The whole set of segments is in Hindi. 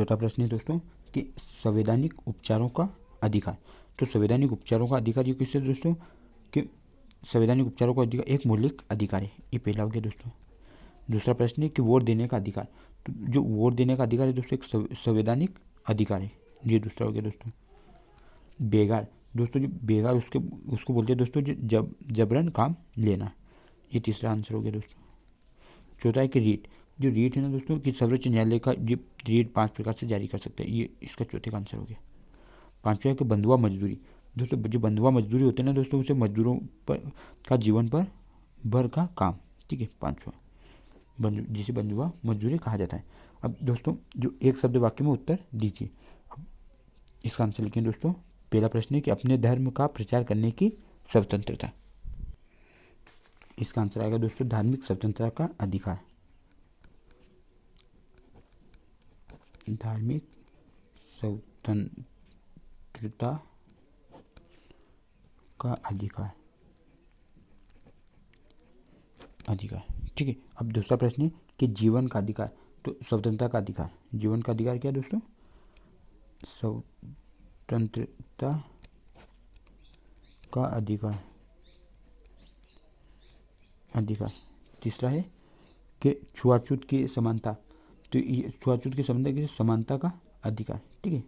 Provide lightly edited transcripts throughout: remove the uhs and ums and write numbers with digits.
चौथा प्रश्न है दोस्तों कि संवैधानिक उपचारों का अधिकार। तो संवैधानिक उपचारों का अधिकार ये किससे दोस्तों कि संवैधानिक उपचारों का अधिकार एक मौलिक अधिकार है, ये पहला हो गया दोस्तों। दूसरा प्रश्न है कि वोट देने का अधिकार। तो जो वोट देने का अधिकार है दोस्तों एक संवैधानिक अधिकार है, ये दूसरा हो गया दोस्तों। बेगार दोस्तों, जो बेगार उसको बोलते हैं दोस्तों जो जबरन काम लेना, ये तीसरा आंसर हो गया दोस्तों। चौथा है कि रीट। जो रीट है ना दोस्तों कि सर्वोच्च न्यायालय का ये रीट 5 प्रकार से जारी कर सकता है, ये इसका चौथे का आंसर हो गया। पांचवा है कि बंधुआ मजदूरी। दोस्तों जो बंधुआ मजदूरी होते हैं ना दोस्तों, उसे मजदूरों पर का जीवन पर भर का काम, ठीक है, पांचवा जिसे बंधुआ मजदूरी कहा जाता है। अब दोस्तों जो एक शब्द वाक्य में उत्तर दीजिए। अब इसका आंसर लिखें दोस्तों। पहला प्रश्न है कि अपने धर्म का प्रचार करने की स्वतंत्रता, इसका आंसर आएगा दोस्तों धार्मिक स्वतंत्रता का अधिकार। धार्मिक स्वतंत्रता का अधिकार, ठीक है। अब दूसरा प्रश्न है कि जीवन का अधिकार। तो स्वतंत्रता का अधिकार, जीवन का अधिकार क्या है दोस्तों? स्वतंत्रता का अधिकार। तीसरा है कि छुआछूत की समानता। तो ये छुआछूत की समानता का अधिकार, ठीक है।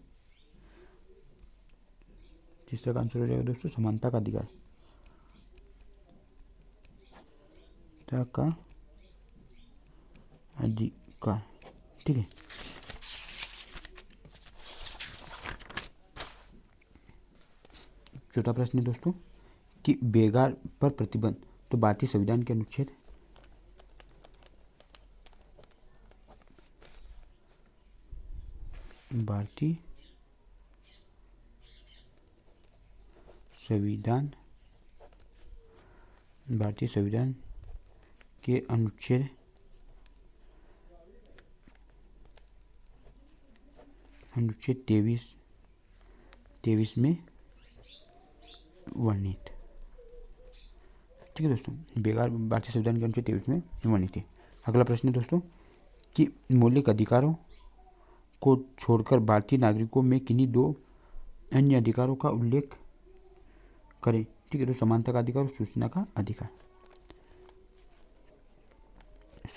तीसरा का आंसर हो जाएगा दोस्तों समानता का अधिकार, ठीक है। चौथा प्रश्न है दोस्तों कि बेगार पर प्रतिबंध। तो भारतीय संविधान के अनुच्छेद भारतीय संविधान के अनुच्छेद 23 में वर्णित, ठीक है दोस्तों। बेगार भारतीय संविधान के अनुच्छेद 23 में वर्णित है। अगला प्रश्न है दोस्तों कि मौलिक अधिकारों को छोड़कर भारतीय नागरिकों में किन्हीं दो अन्य अधिकारों का उल्लेख करें, ठीक है। तो समानता का अधिकार और सूचना का अधिकार।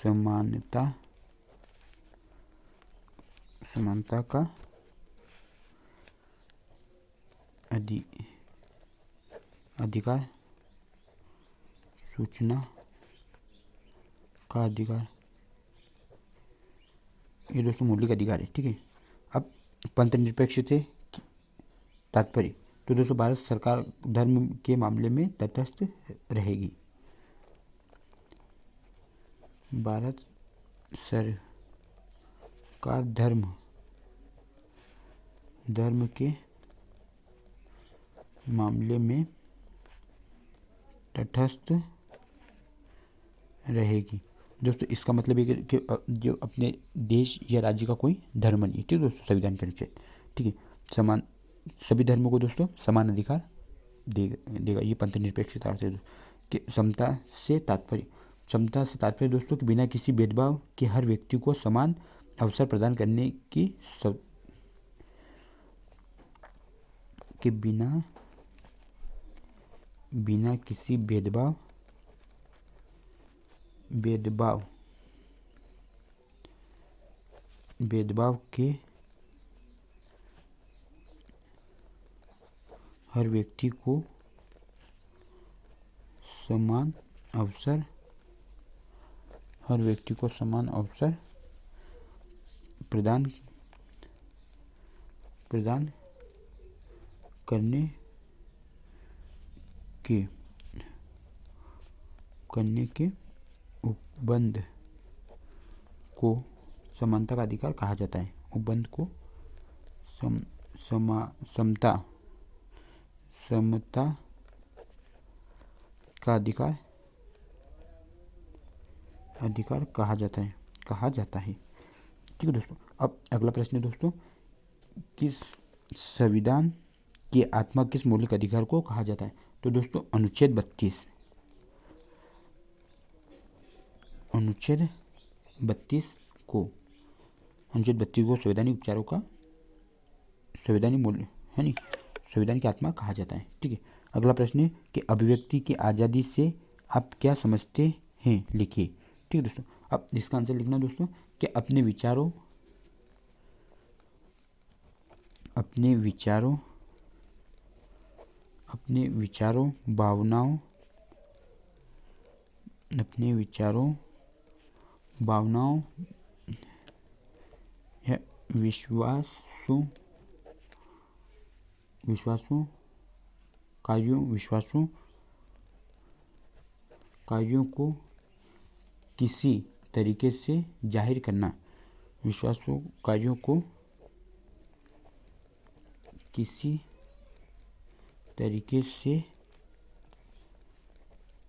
समानता का अधिकार, सूचना का अधिकार, ये दोस्तों मौलिक अधिकार है, ठीक है। अब पंथ निरपेक्ष से तात्पर्य। तो दोस्तों भारत सरकार धर्म के मामले में तटस्थ रहेगी। भारत सरकार धर्म के मामले में तटस्थ रहेगी। दोस्तों इसका मतलब है कि जो अपने देश या राज्य का कोई धर्म नहीं है, ठीक है दोस्तों, संविधान के अनुच्छेद, ठीक है। सभी धर्मों को दोस्तों समान अधिकार देगा, ये पंथ निरपेक्षता से कि समता से तात्पर्य दोस्तों कि बिना किसी भेदभाव के हर व्यक्ति को समान अवसर प्रदान करने की बिना किसी भेदभाव के हर व्यक्ति को समान अवसर प्रदान करने के उपबंध को समानता का अधिकार कहा जाता है। उपबंध को समता का अधिकार कहा जाता है, ठीक है दोस्तों। अब अगला प्रश्न है दोस्तों कि संविधान की आत्मा किस मौलिक अधिकार को कहा जाता है? तो दोस्तों अनुच्छेद 32 को अनुच्छेद 32 को संवैधानिक उपचारों का संवैधानिक मूल्य है नहीं, संवैधानिक आत्मा कहा जाता है। ठीक है, अगला प्रश्न है कि अभिव्यक्ति की आज़ादी से आप क्या समझते हैं, लिखिए। ठीक है दोस्तों, अब इसका आंसर लिखना दोस्तों कि अपने विचारों भावनाओं या विश्वासों कार्यों को किसी तरीके से जाहिर करना, विश्वासों कार्यों को किसी तरीके से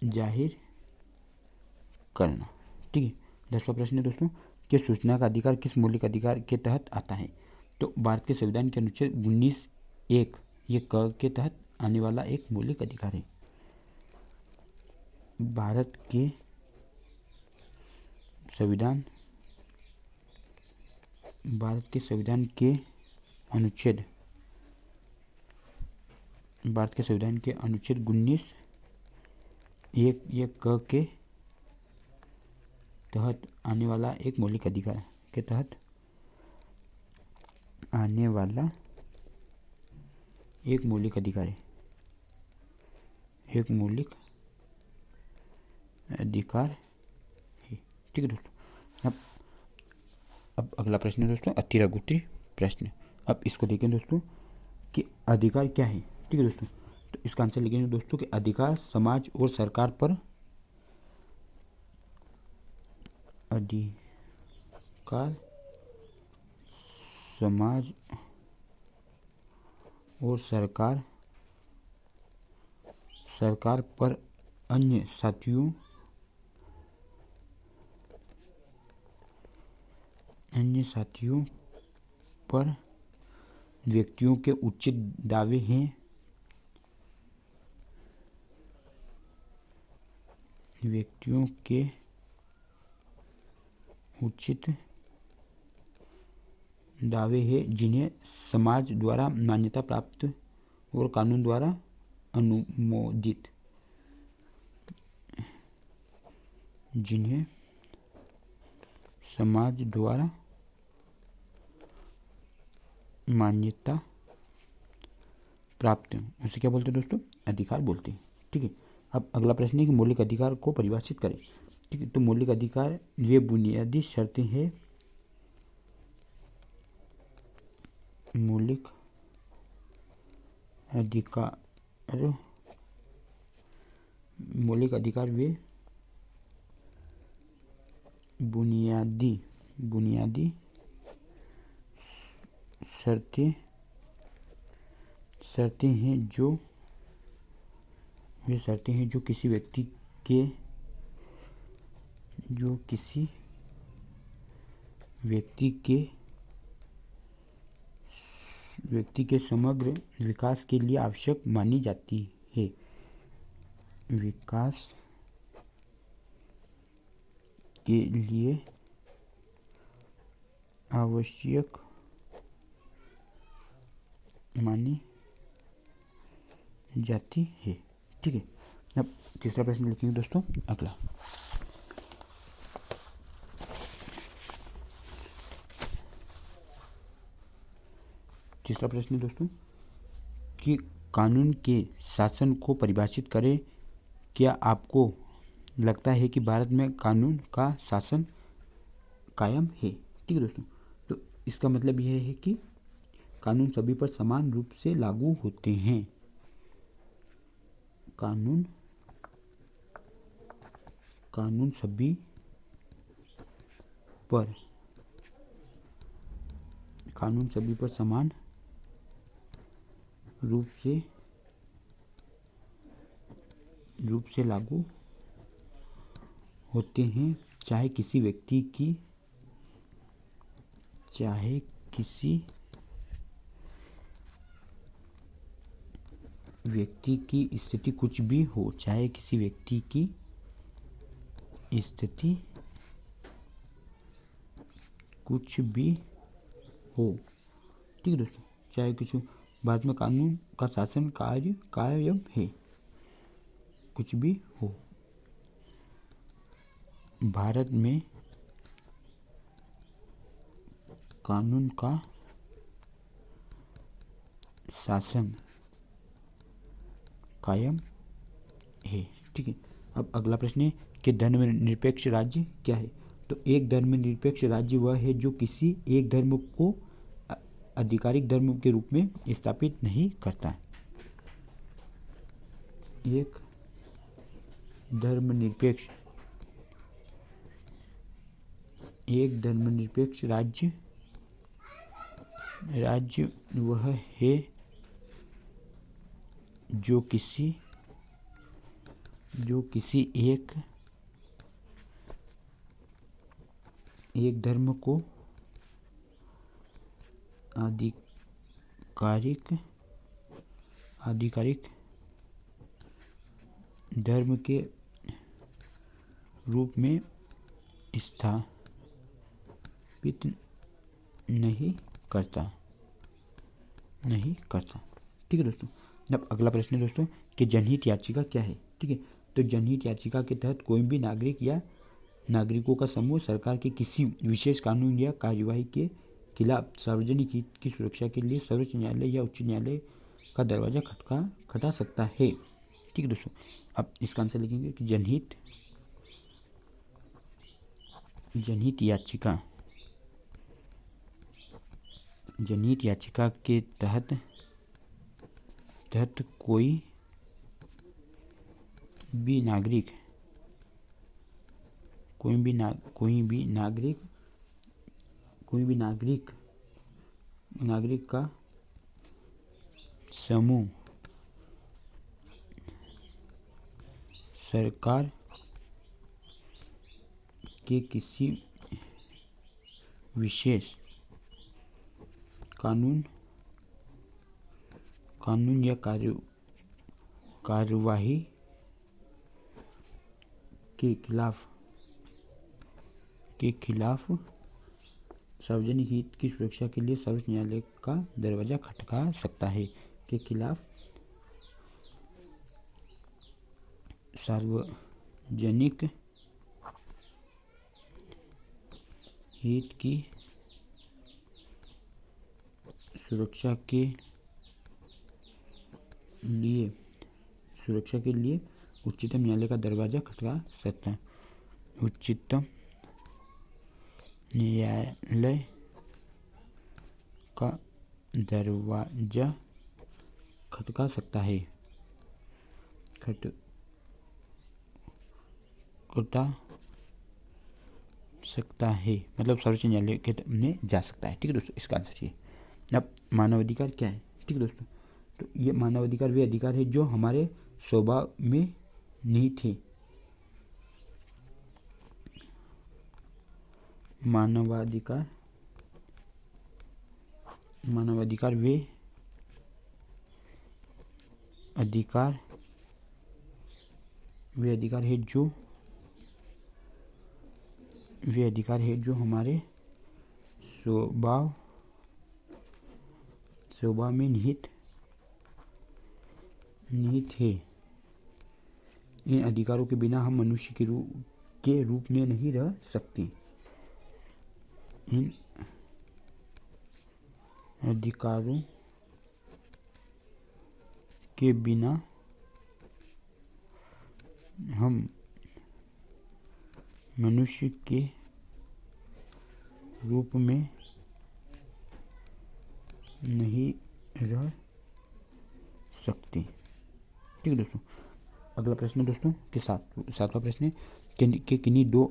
जाहिर करना। ठीक है, 10वां प्रश्न है दोस्तों कि सूचना का अधिकार किस मौलिक अधिकार के तहत आता है। तो भारत के संविधान के अनुच्छेद 19(1) ये क के तहत आने वाला एक मौलिक अधिकार है। भारत के संविधान के अनुच्छेद 19(1) ये क के तहत आने वाला एक मौलिक अधिकार के तहत आने वाला एक मौलिक अधिकार है, एक मौलिक अधिकार है। ठीक है दोस्तों, अब अगला प्रश्न है दोस्तों अतिरघुत्री प्रश्न। अब इसको देखें दोस्तों कि अधिकार क्या है। ठीक है दोस्तों, तो इसका आंसर लिखेंगे दोस्तों कि अधिकार समाज और सरकार पर अन्य साथियों पर व्यक्तियों के उचित दावे हैं, जिन्हें समाज द्वारा मान्यता प्राप्त और कानून द्वारा अनुमोदित, जिन्हें समाज द्वारा मान्यता प्राप्त, उसे क्या बोलते हैं दोस्तों, अधिकार बोलते हैं। ठीक है, अब अगला प्रश्न है कि मौलिक अधिकार को परिभाषित करें। ठीक है, तो मौलिक अधिकार वे बुनियादी शर्तें हैं, मौलिक अधिकार वे बुनियादी शर्तें हैं जो किसी व्यक्ति के समग्र विकास के लिए आवश्यक मानी जाती है, विकास के लिए आवश्यक मानी जाती है। ठीक है, अब तीसरा प्रश्न लिखेंगे दोस्तों अगला। तीसरा प्रश्न है दोस्तों कि कानून के शासन को परिभाषित करें। क्या आपको लगता है कि भारत में कानून का शासन कायम है? ठीक है दोस्तों, तो इसका मतलब यह है कि कानून सभी पर समान रूप से लागू होते हैं। कानून सभी पर समान रूप से लागू होते हैं, चाहे किसी व्यक्ति की स्थिति कुछ भी हो, चाहे किसी व्यक्ति की स्थिति कुछ भी हो। ठीक है दोस्तों, चाहे कुछ भारत में कानून का शासन कायम है, कुछ भी हो। भारत में कानून का शासन कायम है। ठीक है, अब अगला प्रश्न है कि धर्मनिरपेक्ष राज्य क्या है। तो एक धर्मनिरपेक्ष राज्य वह है जो किसी एक धर्म को आधिकारिक धर्म के रूप में स्थापित नहीं करता। एक धर्मनिरपेक्ष राज्य वह है जो किसी एक धर्म को आधिकारिक धर्म के रूप में स्थापित नहीं करता। ठीक है दोस्तों, अब अगला प्रश्न है दोस्तों कि जनहित याचिका क्या है। ठीक है, तो जनहित याचिका के तहत कोई भी नागरिक या नागरिकों का समूह सरकार के किसी विशेष कानून या कार्यवाही के खिलाफ सार्वजनिक हित की सुरक्षा के लिए सर्वोच्च न्यायालय या उच्च न्यायालय का दरवाजा खटखटा सकता है। ठीक है दोस्तों, अब इसका आंसर लिखेंगे कि जनहित याचिका के तहत कोई भी नागरिक का समूह सरकार के किसी विशेष कानून या कार्यवाही के खिलाफ सार्वजनिक हित की सुरक्षा के लिए सर्वोच्च न्यायालय का दरवाजा खटखटा सकता है। के खिलाफ सार्वजनिक हित की सुरक्षा के लिए उच्चतम न्यायालय का दरवाजा खटखटा सकता है। उच्चतम न्यायालय का दरवाजा खटखटा सकता है। मतलब सर्वोच्च न्यायालय के में जा सकता है। ठीक है दोस्तों, इसका आंसर चाहिए। अब मानवाधिकार क्या है। ठीक है दोस्तों, तो ये मानवाधिकार वे अधिकार है जो हमारे स्वभाव में निहित है। मानवाधिकार वे अधिकार है जो हमारे स्वभाव में निहित है। इन अधिकारों के बिना हम मनुष्य के रूप में नहीं रह सकते। इन अधिकारों के बिना हम मनुष्य के रूप में नहीं रह सकते। ठीक है दोस्तों, अगला प्रश्न दोस्तों के सातवां प्रश्न है कि किन्हीं दो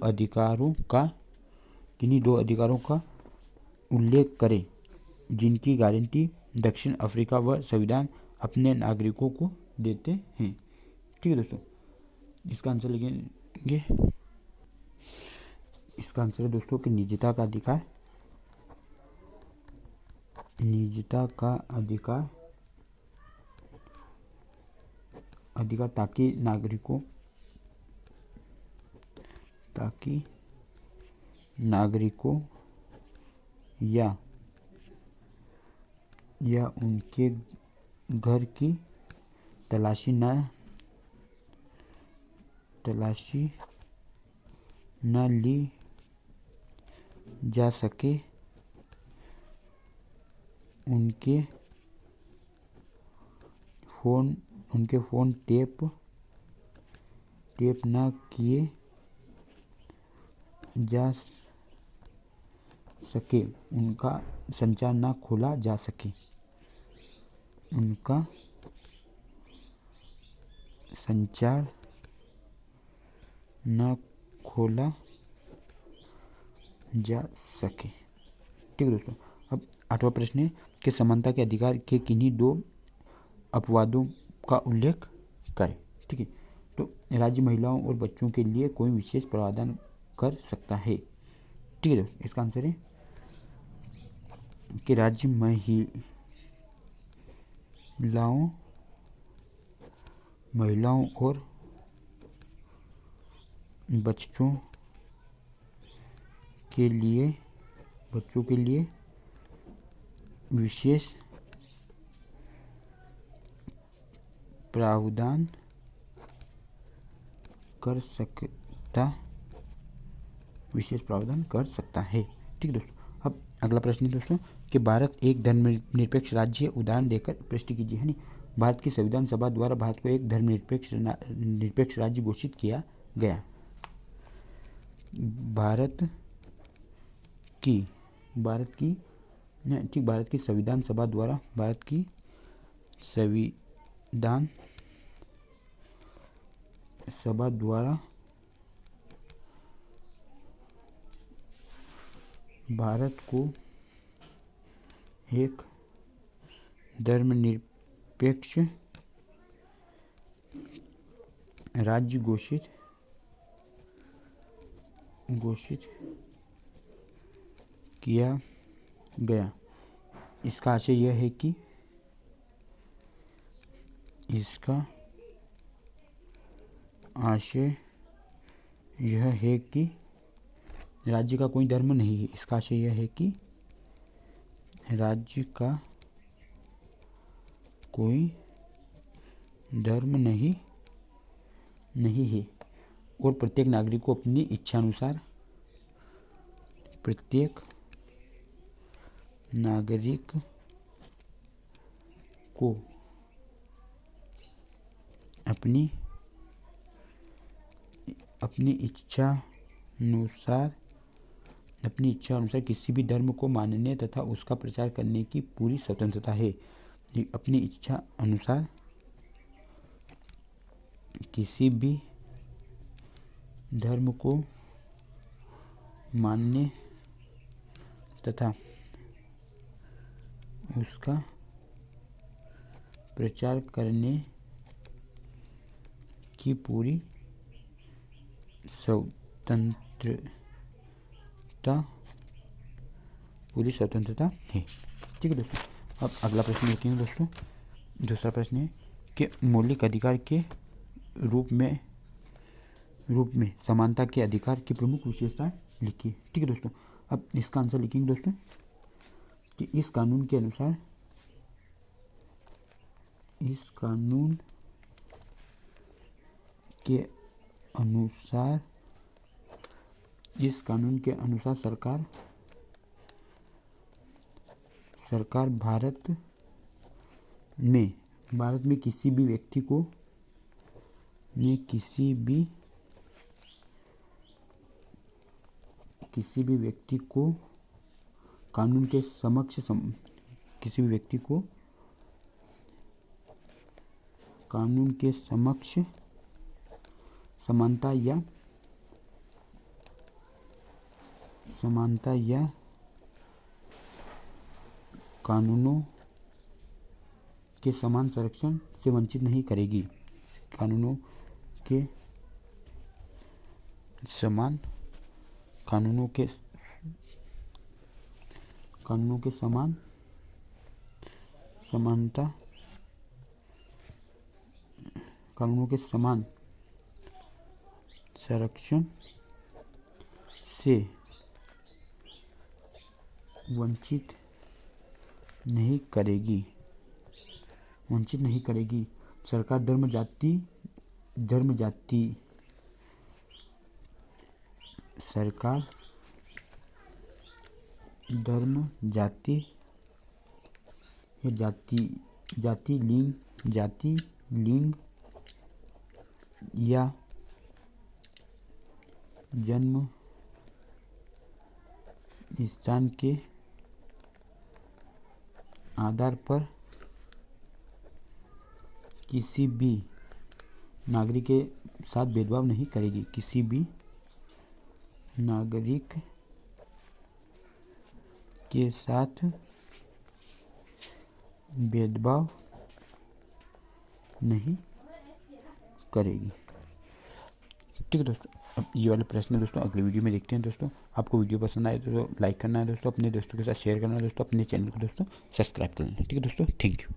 अधिकारों का उल्लेख करें जिनकी गारंटी दक्षिण अफ्रीका व संविधान अपने नागरिकों को देते हैं। ठीक है दोस्तों, इसका आंसर लिखेंगे। इसका आंसर है दोस्तों कि निजता का अधिकार ताकि नागरिकों या उनके घर की तलाशी न ली जा सके, उनके फ़ोन टेप न किए जा सके, उनका संचार न खोला जा सके, उनका संचार न खोला जा सके। ठीक है दोस्तों, अब 8वां प्रश्न है कि समानता के अधिकार के किन्हीं दो अपवादों का उल्लेख करें। ठीक है, तो राज्य महिलाओं और बच्चों के लिए कोई विशेष प्रावधान कर सकता है। ठीक है दोस्तों, इसका आंसर है कि राज्य महिलाओं और बच्चों के लिए विशेष प्रावधान कर सकता है। ठीक है दोस्तों, अब अगला प्रश्न है दोस्तों कि भारत एक धर्मनिरपेक्ष राज्य है, उदाहरण देकर प्रश्न कीजिए। है नहीं, भारत की संविधान सभा द्वारा भारत को एक धर्मनिरपेक्ष राज्य घोषित किया गया। भारत की संविधान सभा द्वारा भारत को एक धर्मनिरपेक्ष राज्य घोषित किया गया। इसका आशय यह है कि राज्य का कोई धर्म नहीं है। इसका आशय यह है कि राज्य का कोई धर्म नहीं है और प्रत्येक नागरिक को अपनी इच्छा अनुसार अपनी इच्छा अनुसार किसी भी धर्म को मानने तथा उसका प्रचार करने की पूरी स्वतंत्रता है। अपनी इच्छा अनुसार किसी भी धर्म को मानने तथा उसका प्रचार करने की पूरी स्वतंत्रता है। ठीक है दोस्तों, अब अगला प्रश्न देखेंगे दोस्तों। दूसरा प्रश्न है कि मौलिक अधिकार के रूप में समानता के अधिकार की प्रमुख विशेषताएं लिखिए। ठीक है दोस्तों, अब इसका आंसर लिखेंगे दोस्तों कि इस कानून के अनुसार सरकार भारत में किसी भी व्यक्ति को कानून के समक्ष समानता या कानूनों के समान संरक्षण से वंचित नहीं करेगी। कानूनों के समान संरक्षण से वंचित नहीं करेगी, वंचित नहीं करेगी। सरकार धर्म जाति सरकार धर्म जाति या जाति लिंग या जन्म स्थान के आधार पर किसी भी नागरिक के साथ भेदभाव नहीं करेगी, किसी भी नागरिक के साथ भेदभाव नहीं करेगी। ठीक है दोस्तों, अब ये वाले प्रश्न दोस्तों अगले वीडियो में देखते हैं। दोस्तों आपको वीडियो पसंद आए तो लाइक करना है दोस्तों, अपने दोस्तों के साथ शेयर करना है दोस्तों, अपने चैनल को दोस्तों सब्सक्राइब करना है। ठीक है दोस्तों, थैंक यू।